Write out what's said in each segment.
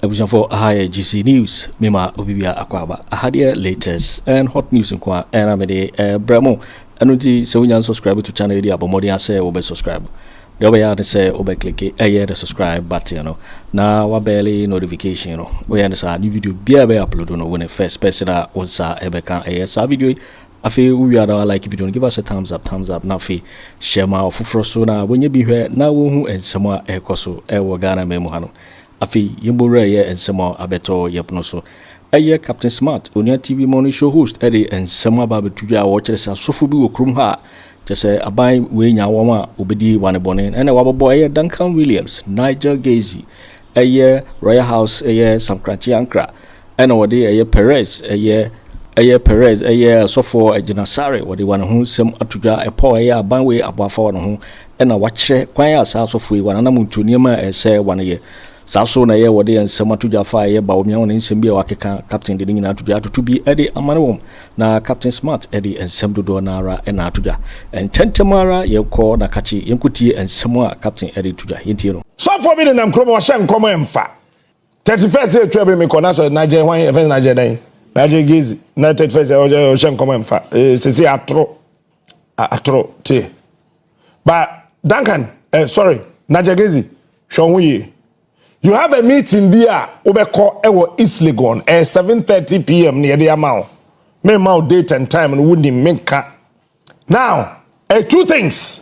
ebusan for high GC News, Mema Obibia Akwaba, Ahadia latest and hot news in Kwa, and I'm a Bremo, and until so you subscribe to channel, the Abomodi say, Obe subscribe. The way to say, Obe click the subscribe button, you know. Now, what barely notification, you know. We understand new video be upload on when the first person that was ever can a video. I feel we are like if you don't give us a thumbs up, now fee share my offer when you be here now and somewhere a coso, a wagana memohano. Afi Yimbure and some more abeto yepnoso. A year Captain Smart, on your TV morning show host Eddie and some about to watchers as Sofubu Krumha. Just say a buy way Nyawama, Ubedi Wanebonin, and a wabba boy Duncan Williams, Nigel Gazy, a year Royal House, a year Sam Cratchy Ankra, and a day a year Perez, a year Perez, a year so for a Janasare, what the one who some atuja a poor year banway above for home, and a watcher, quiet house of we one anamu to Nima and say 1 year. Saso na ye wode ensema to Jafa ye Bawumia on nsem bia wakeka captain de nyina to be Eddie Amanwom na captain smart Eddie ensem dodo na ara na atoja ententemara ye ko na kachi yenkutie ensem a captain Eddie toja yenti no so for me na nkromo hye nkomo emfa 31st day twebe me kona so na je hwan e na je dan na je gizi na 31st day hye nkomo emfa sisi atro ti but Duncan sorry na je gizi hwo ye. You have a meeting there, Obeko Ewo East Legon, 7:30 p.m. near the amount. May mount date and time and wouldn't make now, two things.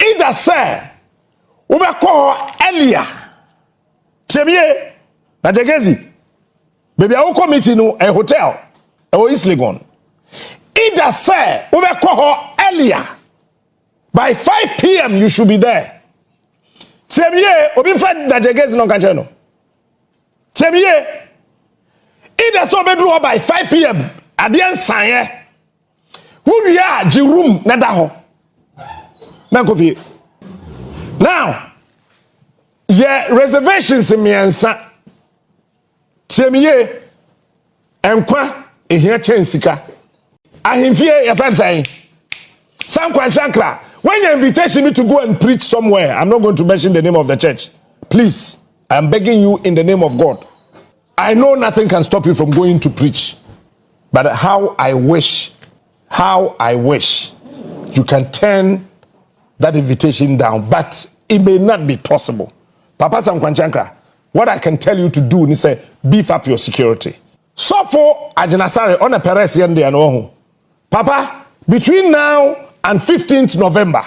Either say, Obeko earlier. Chebie, Najagezi. Baby, I will come meeting a hotel, Ewo East Legon. Either say, Obeko earlier. By 5 p.m. you should be there. Semie obi fa Najagezi no kanche no. Semie ida so bedru by 5 p.m. Ade nsan ye. Who we are ji room na da ho. Na kofi. Now, yeah, reservations in miensa. Semie enkwa ehia chensika. Ahimfie ya friend say. Sam Kwanshankra. When you invitation me to go and preach somewhere, I'm not going to mention the name of the church. Please, I'm begging you in the name of God. I know nothing can stop you from going to preach. But how I wish you can turn that invitation down. But it may not be possible. Papa Sam Kwanshankra, what I can tell you to do is say, beef up your security. So for Ajanasare on a Perez yende and Papa, between now and 15th November.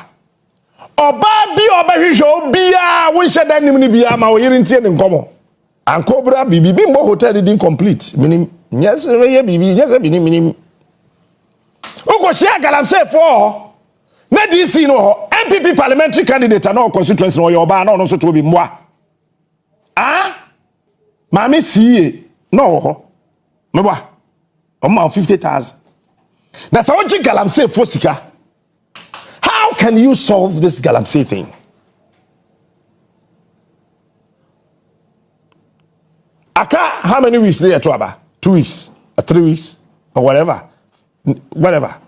Oba bi obehwehwe bia wo hye da nim ni bia ma wo yiri ntie ne nkomo. Ankobra bibi bimbo hotel didn't complete. Minim yes ye bibi yes bi ni minim. Uko share galamsey for na DC no MPP parliamentary candidate na constituency no yoba na no so to bi mwa. Ah? Mami siye no ho. Meba. O ma 50,000. Na sa won galamsey for sika. How can you solve this galamsey thing? Aka, how many weeks there to Aba? 2 weeks, or 3 weeks, or whatever. Whatever.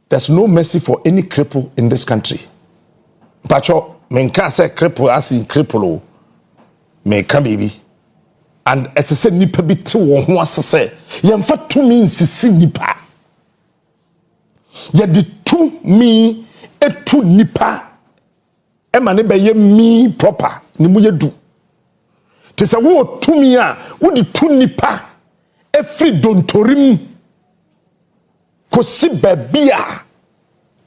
There's no mercy for any cripple in this country. Pacho, men can't say cripple as in cripple. Men can baby. And as I said, nipa biti wo ho say. Yamfa to mean sisi nipa. Ye di to me etu nipa e ma ne be ye me proper ni mu ye du te se wo to me a wo di to nipa e free dontorim ko si babia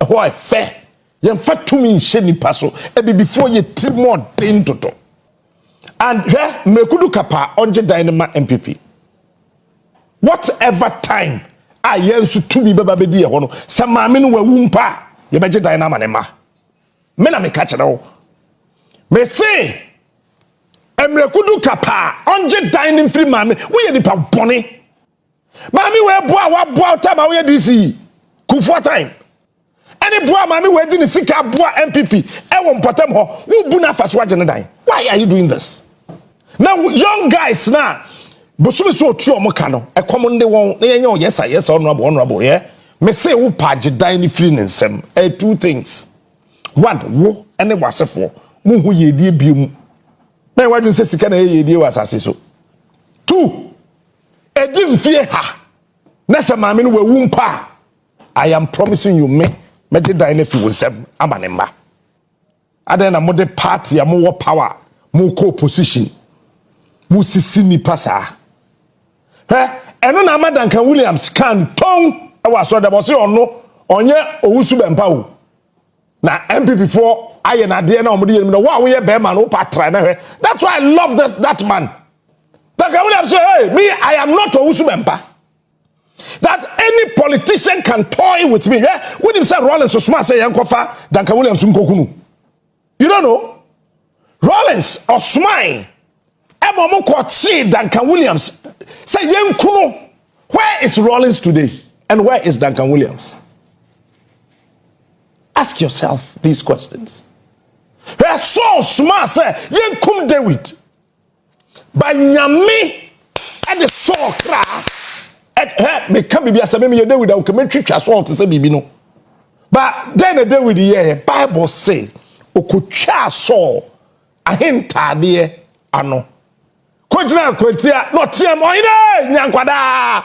ho e fe ye mfa to me nhye nipa so e be before ye ti more den toto and mekudu kapa onje dynama MPP whatever time a yensu to me baba be di e ho no sa maame no wawu mpa ye beje dynama ne ma me na me ka kire wo me say emrekudu kapa onje dining free maame wo ye nipa bone maame we boa wa boa time wo ye DC Kufo time any boa maame we di ni sika boa MPP e wo mpotem ho wo bu na faso agye ne dan. Why are you doing this? Now young guys now bosumi so otu omoka no e common de won na yenye yes honorable yeah. Me say wo page dan free nsem two things. One, wo ene wasefo mu hu ye die biom na wadun se sika na ye die wasase so 2 edim fie ha na se maame no wawu mpa I am promising you me dan na fi wonsem abanemba adan na mode party am power mo ko opposition mo sisi ni pasa eno na Amadanka Williams kan ton e waso de bo se ono onye owusu bempa o na MPP for aye na de na omode yem no wa wo ye be man o patra na hwe. That's why I love that man. Danka Williams say, hey, me I am not owusu bempa. That any politician can toy with me. Yeah? When him say Rollins so smart say yankofa Danka Williams nkokunu. You don't know? Rollins or Smile Ebomo Kwachi Danka Williams say yankunu. Where is Rollins today? And where is Duncan Williams? Ask yourself these questions. Where Saul smart say yankum David. By nyame and the Saul kra me can be a me David o come twitwa Saul to say bibi no. But then David here Bible say okotwa Saul ahentade ano. Kojina kwatia no tiam oyine nyankwada.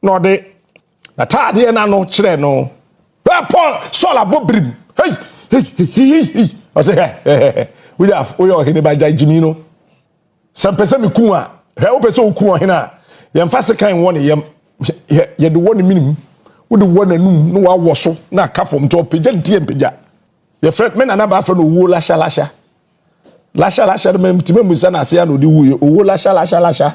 No de na tade na no kire no. Paul Saul abobrim. Hey. I say we ohene ba jimi no. Some person me ku a he wo person ku ohene a ye mfa se kan won ye de won minim wo de won anum no wa woso na ka fom to pegya ntie pegya ye friend me na ba fa no wo lasha de me mtime musa na ase ya no de wo wo lasha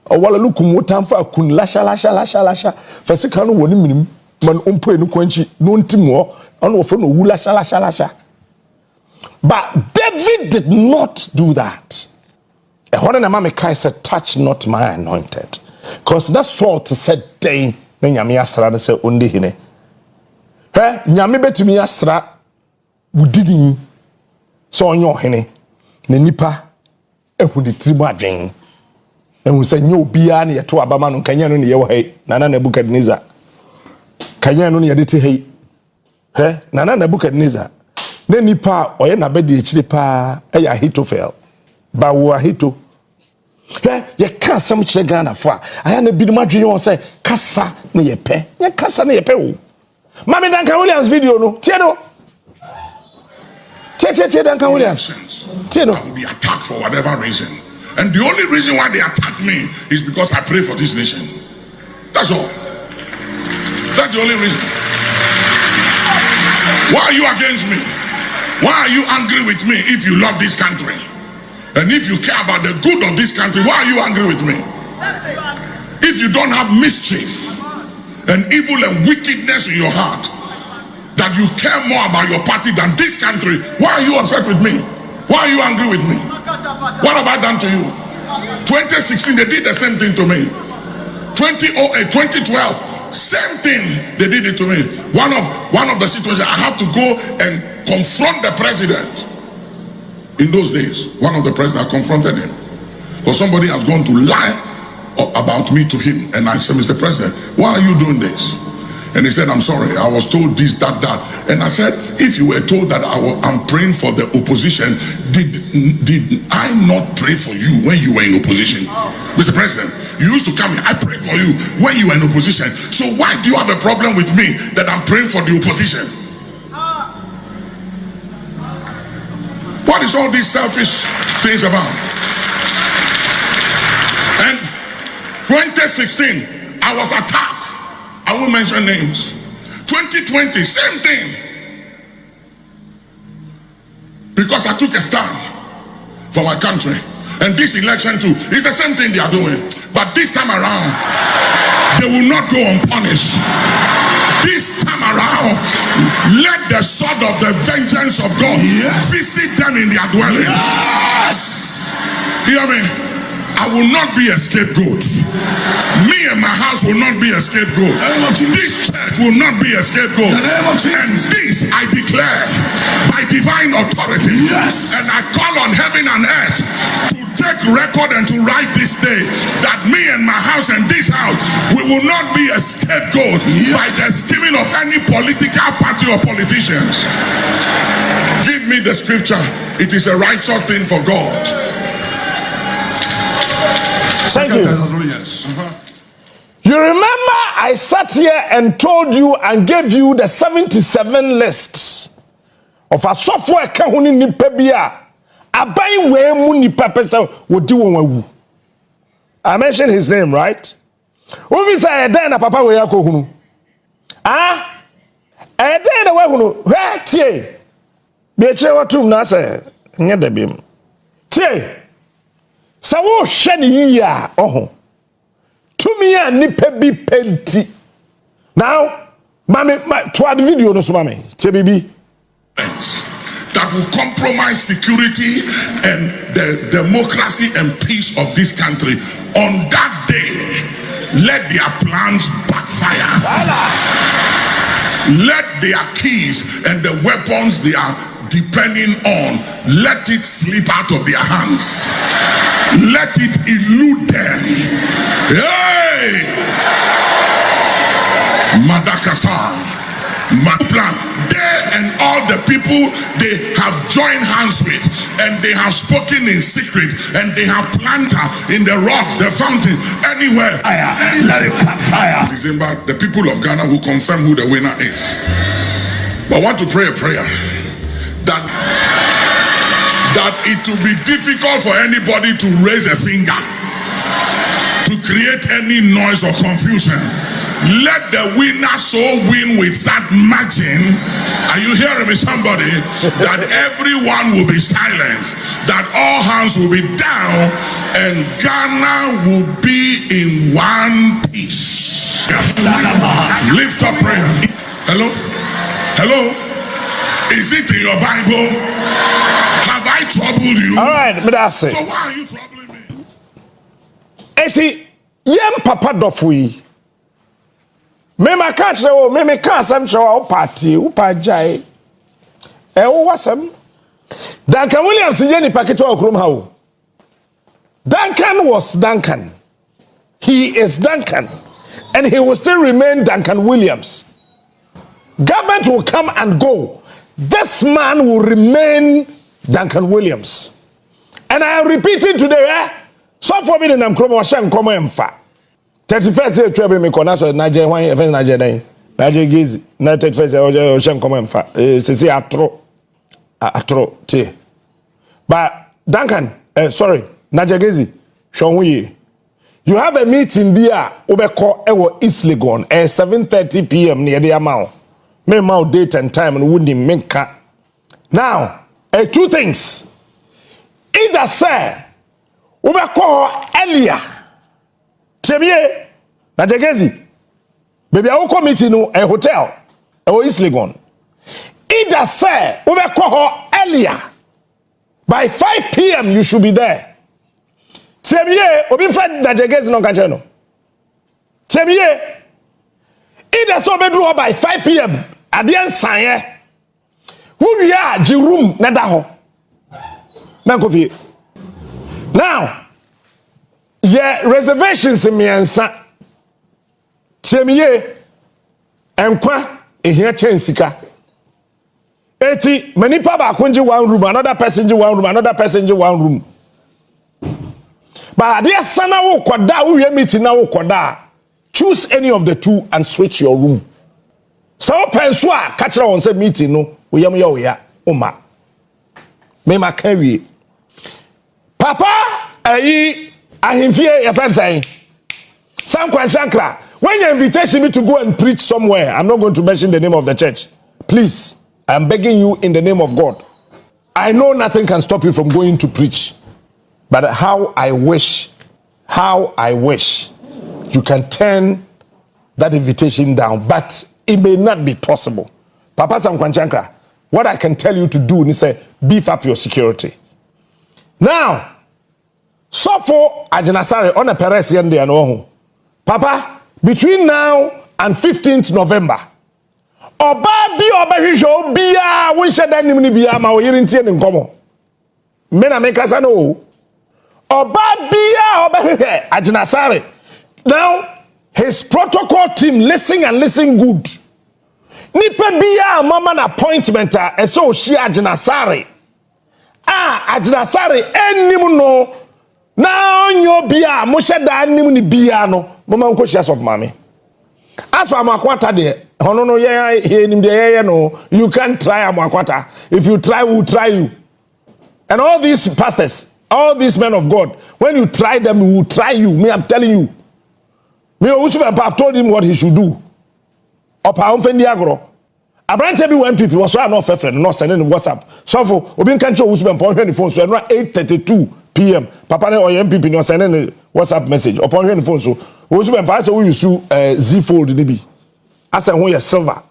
o wala lukum wotamfa kun lasha fa se kan no woni minim man ompo enu kwanchi no ntimo ono wo fa no wo lasha. But David did not do that. When na mama kai said, touch not my anointed. Because that's Saul said day na nyame asra na say onde hine. Nyame betumi asra wudini so onyo hene na nipa ehu ne trimu adwen. Ehu say nyo bia na yeto abama no kanya no ne ye wo hei nana Nebukadnezar. Kanya no ne yede te hei. Nana Nebukadnezar. Na nipa oye na bedi echire pa eya Ahitofel. Bawo Ahito. Ye ka sam kire Ghana fa. Aya na bidum adwen won say kasa na ye pe. Ye kasa na ye pe wo. Mami Danka Williams video no. Tie no. Tie Danka Williams. Tie no. I will be attacked for whatever reason. And the only reason why they attack me is because I pray for this nation. That's all. That's the only reason. Why are you against me? Why are you angry with me if you love this country? And if you care about the good of this country, why are you angry with me? If you don't have mischief and evil and wickedness in your heart, that you care more about your party than this country, why are you upset with me? Why are you angry with me? What have I done to you? 2016, they did the same thing to me. 2008, 2012, same thing, they did it to me. One of the situations, I have to go and confront the president. In those days, one of the presidents, I confronted him. Because somebody has gone to lie about me to him. And I said, Mr. President, why are you doing this? And he said, I'm sorry, I was told this, that. And I said, if you were told that I'm praying for the opposition, did I not pray for you when you were in opposition? Mr. President, you used to come here, I prayed for you when you were in opposition. So why do you have a problem with me that I'm praying for the opposition? What is all these selfish things about? And 2016, I was attacked. I won't mention names. 2020, same thing. Because I took a stand for my country. And this election too, it's the same thing they are doing. But this time around, they will not go unpunished. This time around, let the sword of the vengeance of God visit them in their dwellings. Yes! Hear me? I will not be a scapegoat. Me and my house will not be a scapegoat. This church will not be a scapegoat. And this I declare by divine authority. Yes. And I call on heaven and earth to take record and to write this day that me and my house and this house, we will not be a scapegoat by the scheming of any political party or politicians. Give me the scripture. It is a righteous thing for God. Thank you. Yes. You remember I sat here and told you and gave you the 77 lists of a software kahuni ni pebia. Abai we mu ni pepesa wodi won. I mentioned his name, right? Uvi say eden na papa we yakohunu. Ah? Eden na we hunu. He tie. Be kire watum na say nye da bim. Tie. Sa wo hwe ni yiya oho. Tumi ya nipa bi penti. Now, mami to add video no so mami. Tie bibi. That will compromise security and the democracy and peace of this country. On that day, let their plans backfire. Let their keys and the weapons they are depending on, let it slip out of their hands. Let it elude them. Hey! Madagascar. My plan, they and all the people they have joined hands with, and they have spoken in secret, and they have planted in the rocks, the fountain, anywhere. Fire. December, the people of Ghana will confirm who the winner is. But I want to pray a prayer that it will be difficult for anybody to raise a finger to create any noise or confusion. Let the winner so win with that margin. Are you hearing me, somebody? That everyone will be silenced, that all hands will be down, and Ghana will be in one piece. Lift up prayer. Hello? Hello? Is it in your Bible? Have I troubled you? All right, but that's it. So why are you troubling me? Eti, yem papa dofui. Me ma catch the me can some show party upa jai. Wasam. Duncan Williams yeni paketo okrum hawo. Duncan was Duncan. He is Duncan. And he will still remain Duncan Williams. Government will come and go. This man will remain Duncan Williams. And I am repeating today, so for me the name Kromo Shan Komo Emfa. 31st day trouble me konaso Nigeria wan Afenyo Nigeria dan. Nigeria gizi na 31st day Shan Komo Emfa. Sisi atro te. But Duncan, sorry, Nigeria gizi shonwe. You have a meeting there obeko ewo East Legon 7:30 p.m. near the amount. Me mau date and time and wouldn't make. Now, two things. Either say obeko earlier. Chebie na jegezi. Baby I committee no a hotel. East Legon. Either say obeko earlier. By 5 p.m. you should be there. Chebie obi friend na jegezi no kanche no. Chebie either so bedru by 5 p.m. at the end sign who we are the room na da ho na kofi now yeah reservations in miensa tiemiye enkwa ehia chensika eti many pa ba kunji one room another person ji one room another person ji one room but there sana wo koda wo we meeting na wo koda choose any of the two and switch your room. So penso a catch on say meeting no we yam ya oma. Me ma carry. Papa ahimfie your friend saying Sam Kwanshankra when you invitation me to go and preach somewhere, I'm not going to mention the name of the church. Please, I'm begging you in the name of God. I know nothing can stop you from going to preach. But how I wish you can turn that invitation down, but it may not be possible. Papa Sam Kwanshankra, what I can tell you to do is say beef up your security. Now, so for Ajenasare on a Perez yende and Papa, between now and 15th November, Oba bi obehwehwe bia wo hye dan nim ni bia ma wo yirintie ne nkomo. Me na make asa no. Oba bia obehwehwe Ajenasare. Now, his protocol team listen and listen good. Nipa biya mama na appointment eso shi asare. Asare enim no na onyo biya mo sheda anim ni biya no mama nko shares of mami. As for amakwata de hono no ye enim de ye no you can't try amakwata. If you try we'll try you. And all these pastors, all these men of God, when you try them, we will try you. Me, I'm telling you. Me, I've told him what he should do. Opa Afenyo Agyarko. Abrante be when people was not friend, not sending WhatsApp. So for Obin can't show Usman upon the phone. So around 8:32 p.m. Papa or MPP no sending a WhatsApp message upon the phone. So Usman pass we use Z fold nibi. I said when you silver.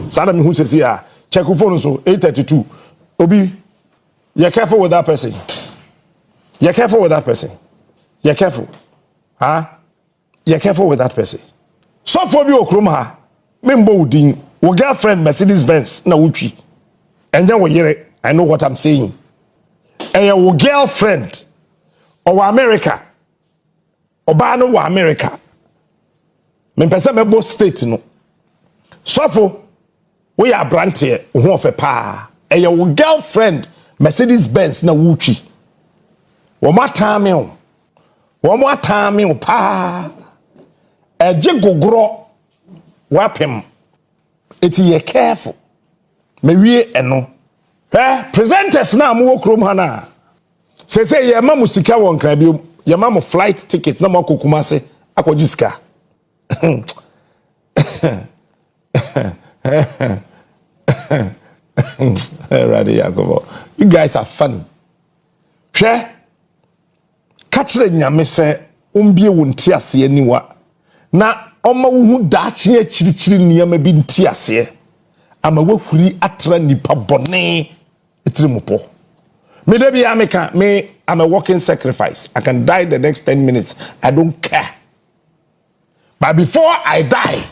Sadam who says here check phone so 8:32. Obi. You're careful with that person. You're careful with that person. You're careful. Huh? You're careful with that person. So for you, Okroma, member Udin, your girlfriend Mercedes Benz, na uchi. And then we hear it. I know what I'm saying. And your girlfriend, or America, or Bano wa America. Men person me both state no. So for we are brand here, who of a pa. And your girlfriend. Mercedes Benz na wuchi. Woma tame pa. Eje gogro wapem. Eti ye careful. Me wie eno. Presenters na mo krom ha na. Se ye ma musika won kra bi ye ma mo flight ticket na mo kokuma se akoji sika. You guys are funny. Share catcher nyame se umbie wonti ase niwa na oma wo daache chirichiri niyama bi nti ase ama wahuri atra nipa bone etirimupo me dey be ameka me I'm a walking sacrifice. I can die the next 10 minutes. I don't care. But before I die,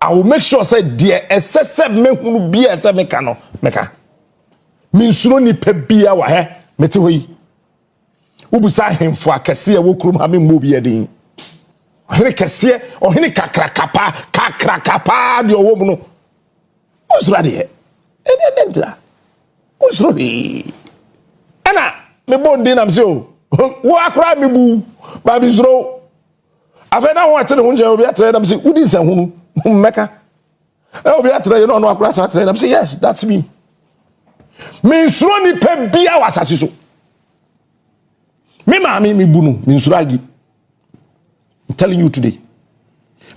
I will make sure say dear excessive me hunu bia ese meka no meka minsuro ni pe bia wa he meti hoyi ubusa hemfo akese e wo krum ha me mbo bia din ohene kese ohene kakrakapa de owo mu no usura de enentra usuro bi ana me bondi na mse o wo akra me bu ba bi zuro afena ho atene ho nje obi atre na mse udi nsa hunu meka obi atre you no akra sa atre na mse yes that's me. Minsuro ni pe bia wasase so. Me maami mi bunu minsuro agi. I'm telling you today.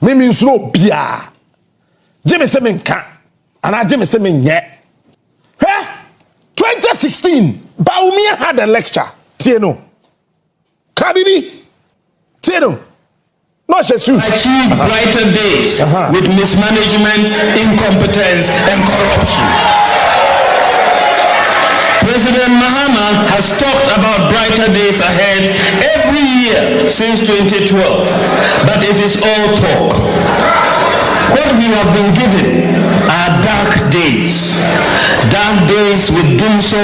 Me minsuro bia. Jeme se menka. Ana jeme se menye. 2016 Bawumia had a lecture. Tieno. Kabibi. Tieno. No, achieve brighter days with mismanagement, incompetence, and corruption. President Mahama has talked about brighter days ahead every year since 2012, but it is all talk. What we have been given are dark days with dimso,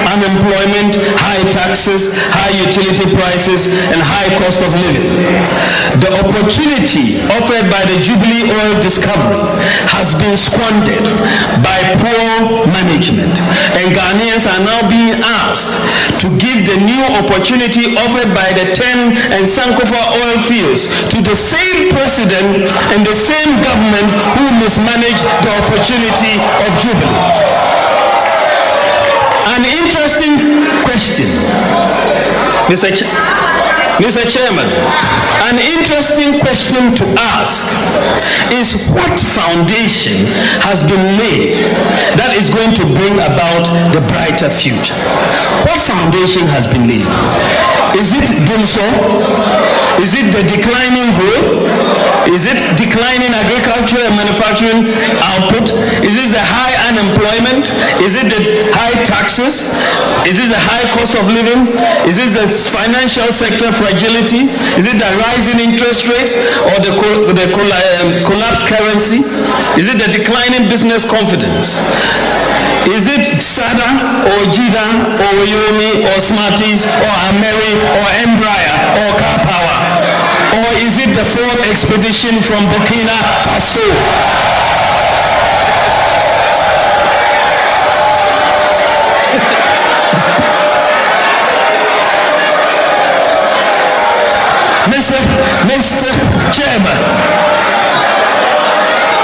unemployment, high taxes, high utility prices, and high cost of living. The opportunity offered by the Jubilee oil discovery has been squandered by poor management, and Ghanaians are now being asked to give the new opportunity offered by the 10 and Sankofa oil fields to the same president and the same government who mismanaged the opportunity of Jubilee. An interesting question, Mr. Chairman, an interesting question to ask is what foundation has been laid that is going to bring about the brighter future? What foundation has been laid? Is it dimso? Is it the declining growth? Is it declining agriculture and manufacturing output? Is it the high unemployment? Is it the high taxes? Is it the high cost of living? Is it the financial sector fragility? Is it the rising interest rates or the collapsed currency? Is it the declining business confidence? Is it SADA or JIDA or Yomi or Smarties or Ameri or Embraer or Car Power? Or is it the fourth expedition from Burkina Faso? Mr. Chairman,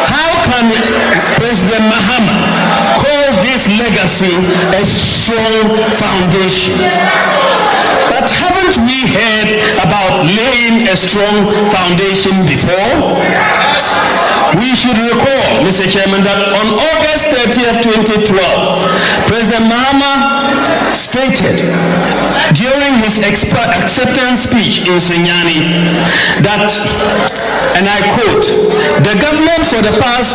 how can President Mahama call this legacy a strong foundation? But haven't we heard about laying a strong foundation before? We should recall, Mr. Chairman, that on August 30th, 2012, President Mahama stated during his acceptance speech in Senyani that, and I quote, "The government for the past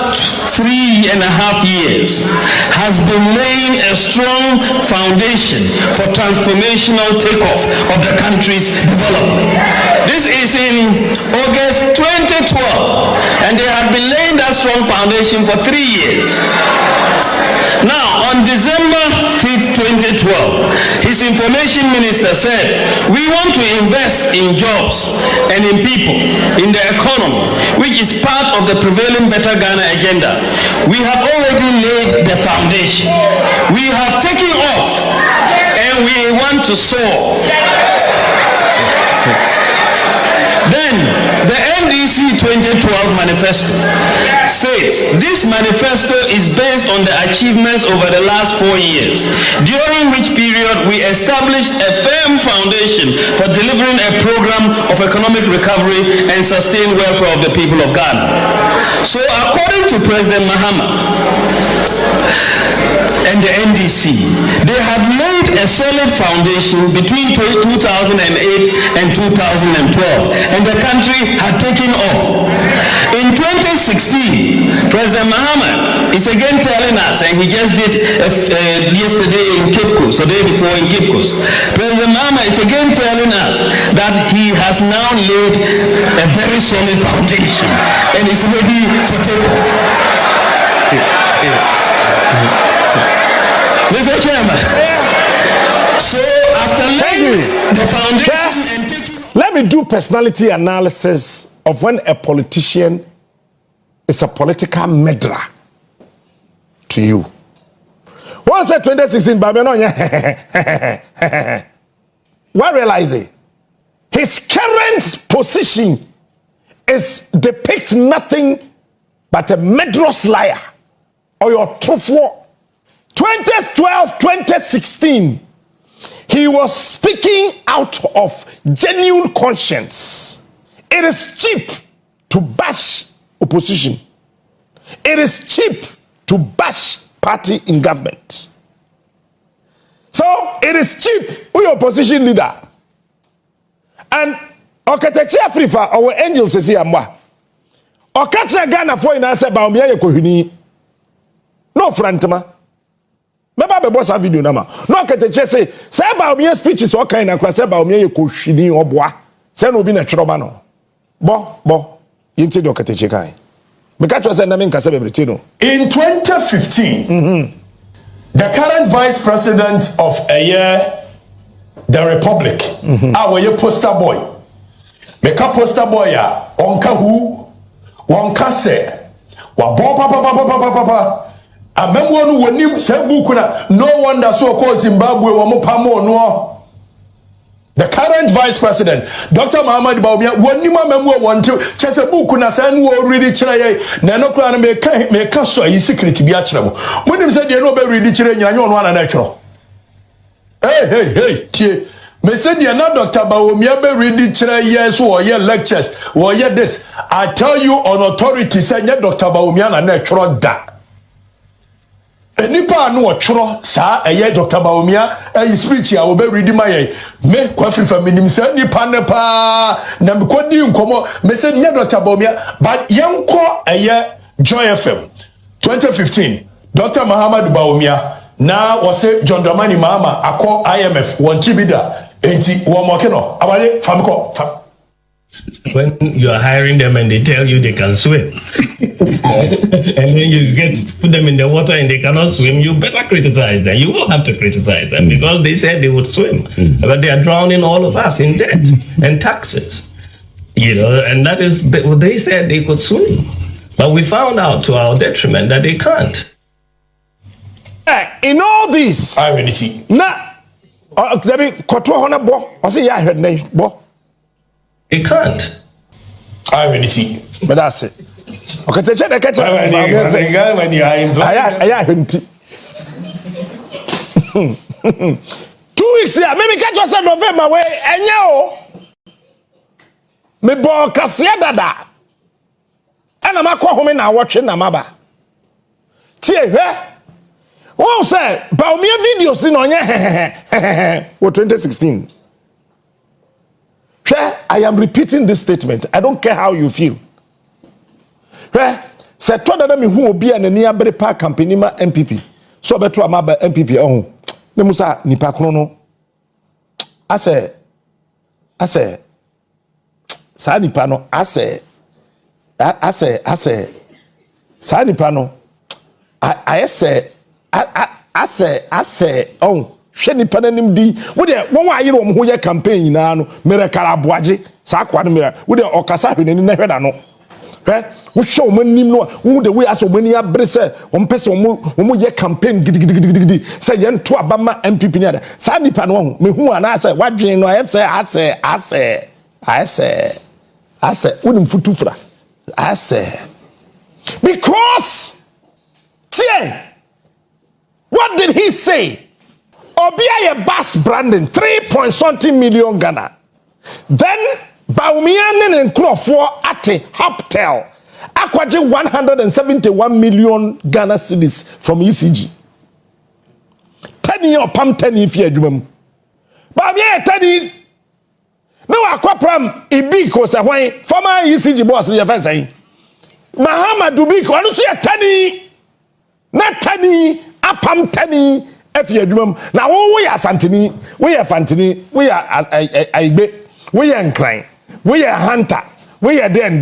3.5 years has been laying a strong foundation for transformational takeoff of the country's development." This is in August 2012, and they have been laying that strong foundation for 3 years. Now, on December 5th, 2012, his information minister said, "We want to invest in jobs and in people, in the economy, which is part of the prevailing Better Ghana agenda. We have already laid the foundation. We have taken off and we want to soar." Then, the NDC 2012 manifesto states, "This manifesto is based on the achievements over the last 4 years, during which period we established a firm foundation for delivering a program of economic recovery and sustained welfare of the people of Ghana." So, according to President Mahama and the NDC, they have laid a solid foundation between 2008 and 2012, and the country had taken off. In 2016, President Mahama is again telling us, and he just did yesterday in Cape Coast, the day before in Cape Coast, President Mahama is again telling us that he has now laid a very solid foundation and is ready for takeoff. Mr. Chairman, so after laying the foundation and taking... Let me do personality analysis of when a politician is a political meddler to you. Once said 2016, what realize it? His current position depicts nothing but a murderous liar or your truthful. 2012, 2016, he was speaking out of genuine conscience. It is cheap to bash opposition. It is cheap to bash party in government. So it is cheap with your opposition leader. And okatachi Afrifa our angels say amwa. Okacha Ghana for in answer Bawumia Campaign. No frantama. Meba be boss video na ma. No okatachi say Bawumia speech is okay na kwa say Bawumia Campaign oboa. Say no bi na twero ba no. Bo yinti do okatachi kai. Because was no. In 2015, the current vice president of the Republic, our poster boy, make a poster boy, onka who, onka se, wa papa. A member who nim sebukuna, no wonder so called Zimbabwe wa mopamo no. The current vice president, Dr. Mahamadu Bawumia, one new member want to Chesabuku na san wo really chire na no kra na me ka so yi secret bi a chire mo. Monim say dey no be really chire nya nya ono ana na chiro. Hey, tie. Me say dey na Dr. Bawumia be really chire yes wo ye lectures, wo ye this. I tell you on authority say nya Dr. Bawumia na chiro da. Nipa no otworo sa eye Dr. Bawumia speech ya obe read my me kwafri faminim sa nipa ne pa na me kodi nkomo me say nya Dr. Bawumia but yenko eye Joy FM 2015 Dr. Mahamadu Bawumia na wose John Dramani Mahama akọ IMF won chibida enti wo mo ke no abaye famiko when you are hiring them and they tell you they can swim and then you put them in the water and they cannot swim, you better criticize them. You will have to criticize them because they said they would swim, but they are drowning all of us in debt and taxes, and that is they said they could swim, but we found out to our detriment that they can't. In all this, I already see. Nah, I say yeah, I heard bo. It can't. I already see. But that's it. Okay, take the catch. I 2 weeks here. Maybe catch us in November way. And yo, me bo kasia dada. And I'm home now watching Namaba. Tie, oh, sir, Bawumia videos in on what 2016. I am repeating this statement. I don't care how you feel. Say to that me who be an near berry park campaign ma MPP. So beto amaba MPP oh. Ne musa nipa krono. I say sa nipa no I say sa nipa no I say oh hwe nipa nanim di wo de won wa yire wo ho ye campaign na no mere karaboaje sa kwa no mere wo de okasa hwenani na hweda no wo hwe wo manim no wo de we aso mani abre se wo mpese wo ye campaign gidigidi se ye nto abama MPP ni ada sa nipa no ho me hu ana se wadwen no I say wonim futufra I say because tie what did he say? Obia bus branding 3.something million Ghana. Then Bawumia and Nkrofo ate Hoptel akwaje 171 million Ghana cedis from ECG. 10 year pam 10 year fi adwuma. Bawumia 10 no akwapram ibiko se hwan former ECG boss ye fan say. Mahamadu Biko anu so ye 10 na 10 apam 10 Afenyo adwuma na wo ya asanteni we ya fanteni we ya aigbe we ya nkran we ya hunter we ya den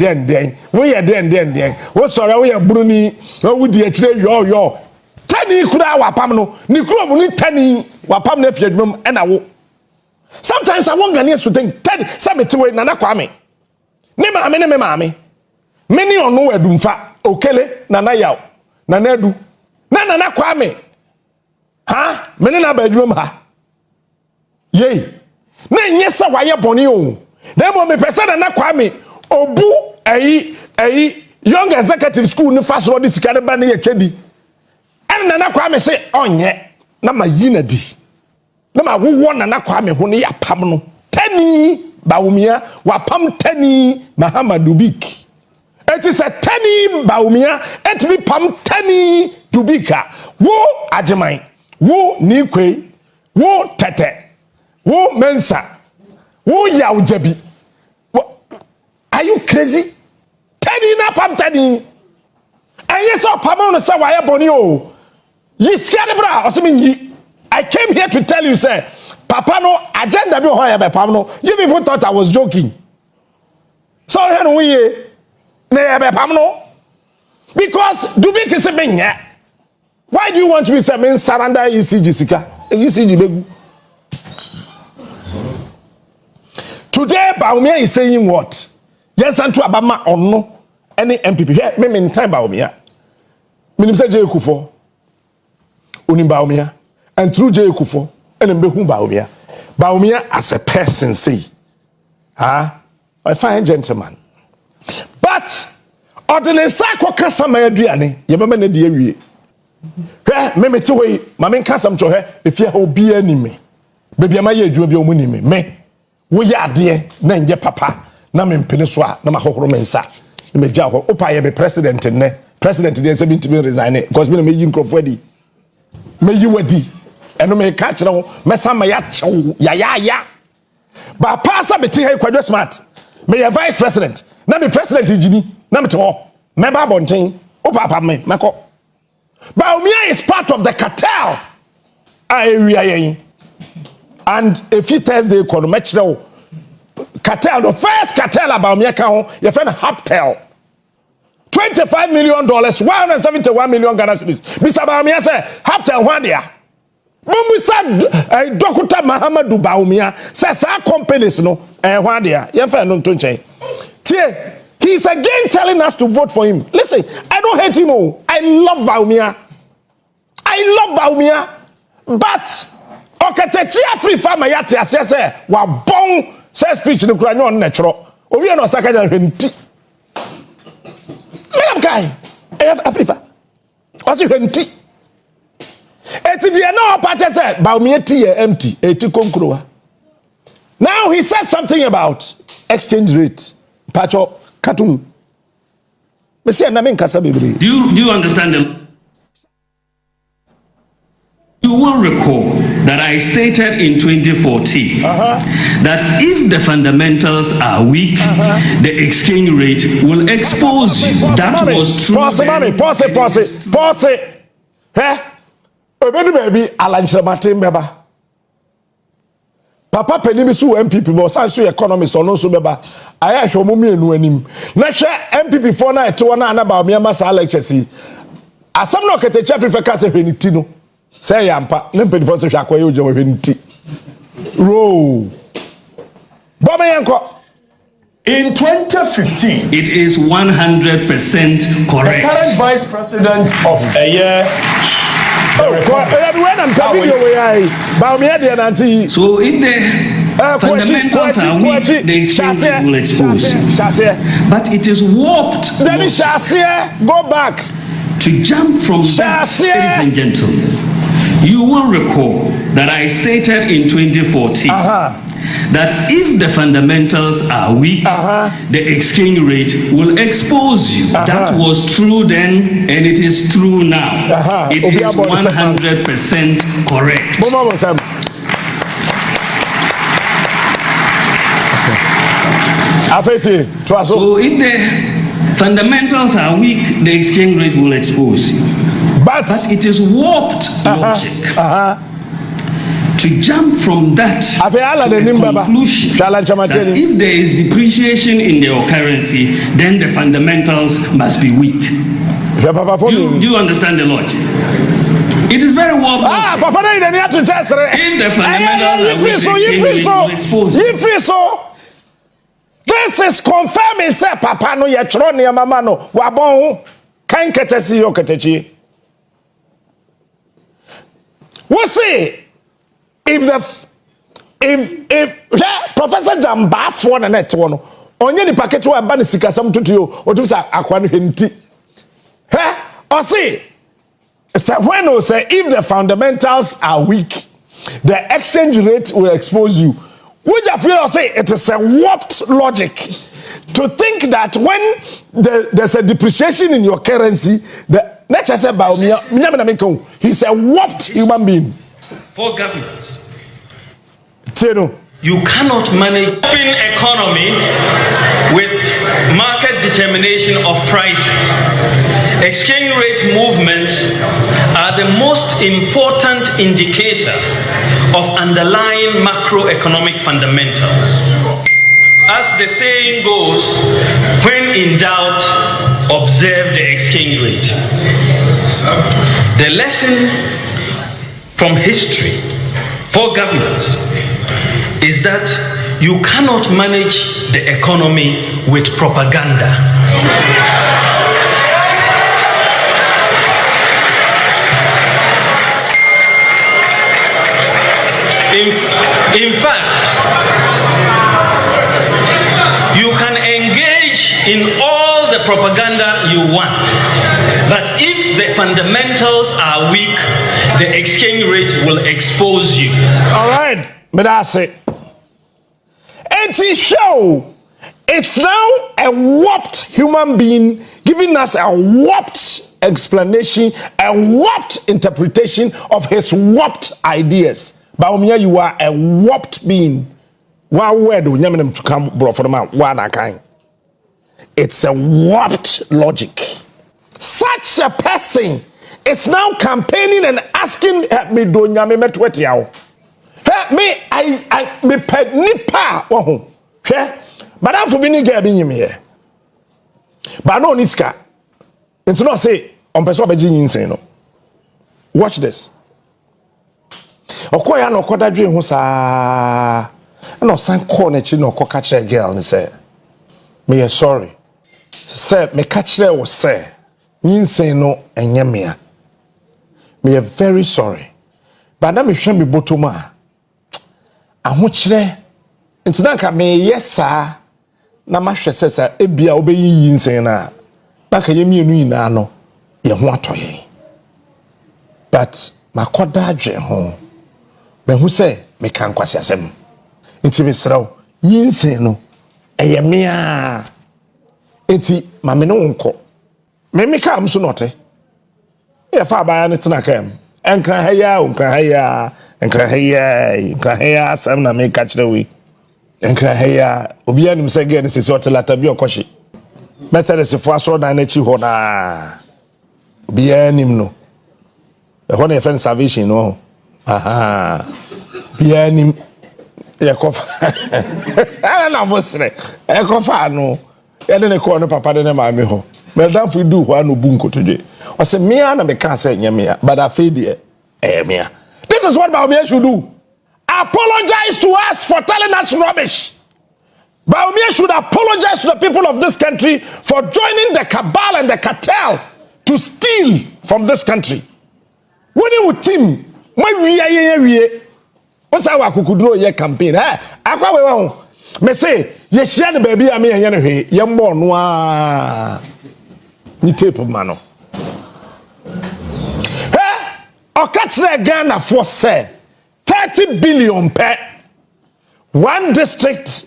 we ya den wo soro we ya bruni wo di akire yo tani kura wapam no ni kura mu ni tani wapam na Afenyo adwuma e na wo sometimes I want Ghanaians to think tani samete we nana kwame ne maame many on no edumfa okele nana yaw nana adu nana kwame ha mene na bedroom ha ye na nyesa waye boni o na mo me pese na kwame obu ayi young executive school ni fast road sikare ba na ye chedi en na kwame se onye na mayina di na ma wo na kwame ho ne yapam no tani Bawumia wapam tani Mahamadu Bik it is a tani Bawumia et bi pam tani Dubika wo ajeman wo nikwe wo tete wo mensa wo yawjabi are you crazy tani na pam tani anye so pam no say waye boni o yi scared bra osimi I came here to tell you say papa no agenda bi ho ya be pam no you people thought I was joking so here no we na ya be pam no because Dubi kise benya. Why do you want to be saying surrender ECG sika? ECG begu. Today Bawumia is saying what? Yes, and to Abama or no any MPP. Here, me in time Bawumia. Minister J. Akufo. Unim Bawumia. And through J. Akufo. And Mbehu Bawumia. Bawumia as a person say. A fine gentleman. But ordinary sako kasa mayaduane. Yebama ne die wie. Me te we ma men kasam cho he efia obi anime baby ama ye adwuma bi o munime me wo ya ade na nje papa na me mpene so a na ma hohoro mensa me gya ho opa ye be president dey 70 resign because me yi nkrofo adi me yi wadi eno me ka kire ho me sama ya chew ya ba pa sa beti he Kwadwo smart me ye vice president na me president jimi na me te ho me ba bonten opa pa me meko Bawumia is part of the cartel area and if you Thursday cartel the first cartel Bawumia can your friend Hoptel $25 million 171 million Ghana cedis Mr. Bawumia say Hoptel one there Mumbu said Dr. Mahamadu Bawumia says our companies no one there your friend no tonche tie. He's again telling us to vote for him. Listen, I don't hate him. I love Bawumia. But okatechia free farmer yati asese wa bon say speech no kura nyon natural. owi no saka ja hwenti me kai Africa what's hwenti eti de no pache say Bawumia tea empty eti konkrowa. Now he said something about exchange rate pacho katum. Me say na me nkasa bebre. Do you understand them? You will recall that I stated in 2014 that if the fundamentals are weak, the exchange rate will expose you. That was true. Pause. Eh? Obedu baby alanchira matin beba. Papa penimi su MPP bo san so economist or no so beba. Aya hwe omo mienu anim. Na hwe MPP for na eto na na Bawumia masa lectures yi. Asam no ketechi Africa ka se hweniti no. Say yampa, nempedi for se hwa kwaye oje hweniti. Row. Baba yanko. In 2015, it is 100% correct. The current vice president of a year. So if the fundamentals are weak, the exchange rate will expose you. But it is warped. Go back. To jump from that, ladies and gentlemen, you will recall that I stated in 2014 that if the fundamentals are weak, the exchange rate will expose you. That was true then, and it is true now. It is 100% correct. So if the fundamentals are weak, the exchange rate will expose you. But it is warped logic. To jump from that to a conclusion that if there is depreciation in your currency, then the fundamentals must be weak. Do you understand the logic? It is very well. If the fundamentals are weak, will expose you. This is confirming, sir. Papa no yetro ne mama no wabon kan ketesi yo ketechi. What say? If Professor Jamba for na net one onye ni packet wa ba ne sikasam tutuo otumsa akwa no hwenti or say when we say if the fundamentals are weak, the exchange rate will expose you. Would you feel say it is a warped logic to think that when there's a depreciation in your currency, the nature said Bawumia, he's a warped human being. For governments, you cannot manage open economy with market determination of prices. Exchange rate movements are the most important indicator of underlying macroeconomic fundamentals. As the saying goes, when in doubt, observe the exchange rate. The lesson from history for governments is that you cannot manage the economy with propaganda. In fact, you can engage in all the propaganda you want, but if the fundamentals are weak, the exchange rate will expose you. All right, but that's it. Show it's now a warped human being giving us a warped explanation, a warped interpretation of his warped ideas. Bawumia, you are a warped being. One word to come bro for the man one kind. It's a warped logic. Such a person is now campaigning and asking me do nyame metweti yawo. Me me ped nipa wo ho. Madam for bini girl bi nyim here. But no niska. It's not say on person obeji nyinsen no. Watch this. Okoya no kodadwe ho saa. Na osan call na chi no koka kire girl ni say me sorry. Say me ka kire wo say nyinsen no enye me. Me are very sorry. But na me hwe me botoma. Ahokyere ntidanka me yesa na mahwe sesa ebia obeyi nsen na ka yemienu ina no ye ho atoye but makoda adwe ho me hu se me kan kwase asem nti mesraw nyinsen no eyemia enti mame no nko me ka am so note e fa ba ne tena kam enkra haya sam na me catch the way enkra haya obi anim se ge ne se so telata bi okohye Methodist fo aso na na chi ho na obi anim no e ho na friend salvation no aha bi anim e kofa ala na bosre e kofa no e de ne ko no papa de ne ma me ho me dan fu du ho anu bu nkotoje o se me na me kan se nyame but afi de me. This is what Bawumia should do. Apologize to us for telling us rubbish. Bawumia should apologize to the people of this country for joining the cabal and the cartel to steal from this country. When you team, when we what's our Kukudro campaign? Akwa we won. Me say, ye share the baby ami yen hwe, ye mbo no ni tape mano. Okachre Ghana for say 30 billion per one district,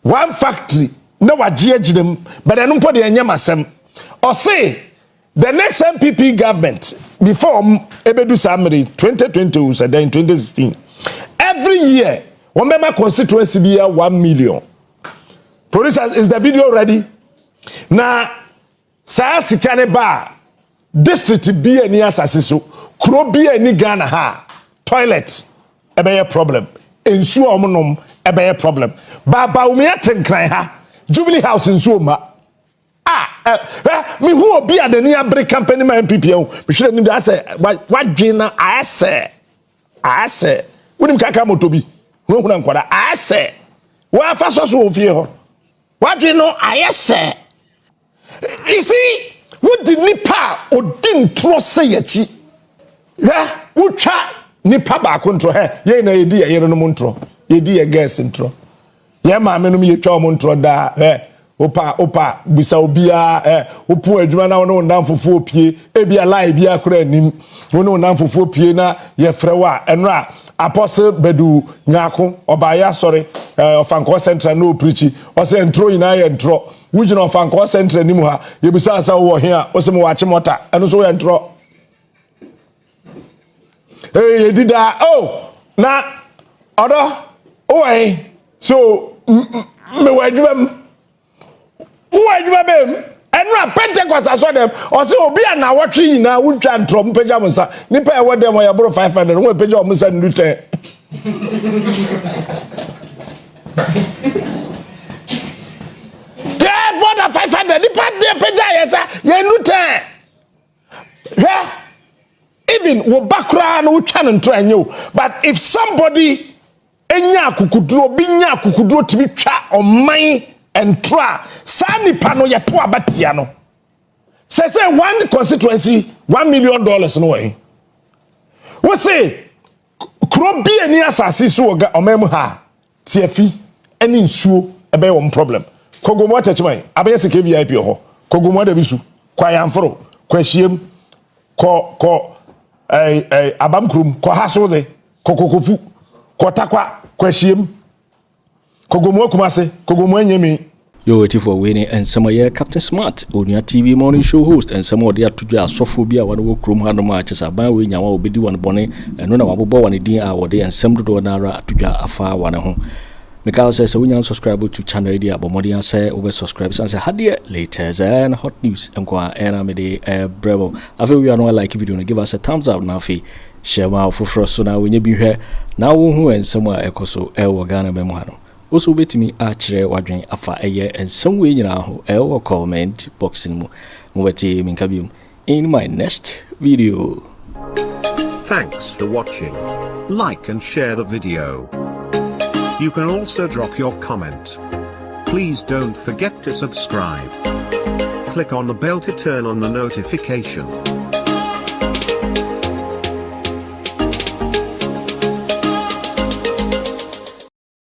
one factory. No wajie them, but I don't put the enyamasem. Or say the next MPP government before Ebedu Samri 2020 said in 2016. Every year, one member constituency be 1 million. Producer, is the video ready? Now, Sayasi Kaneba district be any asasiso. Kuro be any Ghana ha toilet ebe problem ensu omonom ebe problem Bawumia tenkran ha Jubilee House ensu ma me who obi adani abre company ma MPP o me hwe nim da say wadwena ase wonim kaka motobi huna nkwada ase wa fa so ofie ho wadwena ase you see what the nipa odin tro say yachi utwa nipa ba kontro ye na yedi ye no montro yedi ye gas ntro ye ma me no ye twa montro da opa bisa obia opu adwuma na wono ndam fofo opie ebia lie bia kura anim wono ndam fofo opie na ye frewa eno a apostle bedu nyako oba ya sorry ofanko central no preach o se ntro ina ye ntro wujina ofanko central nimu ha ye bisa asa wo he a o se mo wache mota eno so ye ntro. Hey, did that? Oh, now, other, oh, so, me wait them. And na Pentecost I saw them. Or say, Obi and now watching now, we try and trump pajamas. Nipa, what them were about 500, one pajamas and return. Yeah, what a 500, Nipa, dear pajamas, you return. Yeah. Even wobakra no twa no try you, but if somebody enya kukuduro binya kukuduro tibi twa oman entra sa nipa no ye to abatia no say one constituency $1 million no way we say kro bi ani asase so oga omam ha tiafi ani nsuo ebe wo problem kogomo atachman abaye seke VIP ho kogomo da bisu kwa yamforo kwa hiem ko abamkrum ko hasode kokokofu ko takwa kwahiem kogomo kumase kogomo anyemi yo waiting for winning and some year Captain Smart on your TV morning show host and some of the atuja sophobia one wo krum hanu matches aban we nyawa obedi one bone eno na wabobọ one din a wode and some do na atuja afa one ho because say we subscribe to channel idea but more say over subscribe and say had the latest and hot news and go and am the bravo I feel we are not like video give us a thumbs up now fi share my for so now when you be here now who and somewhere ekoso e Ghana memo hano also betimi achere wadwen afa eye and some way nyina ho e comment box mu wati minkabium in my next video. Thanks for watching. Like and share the video. You can also drop your comment. Please don't forget to subscribe. Click on the bell to turn on the notification.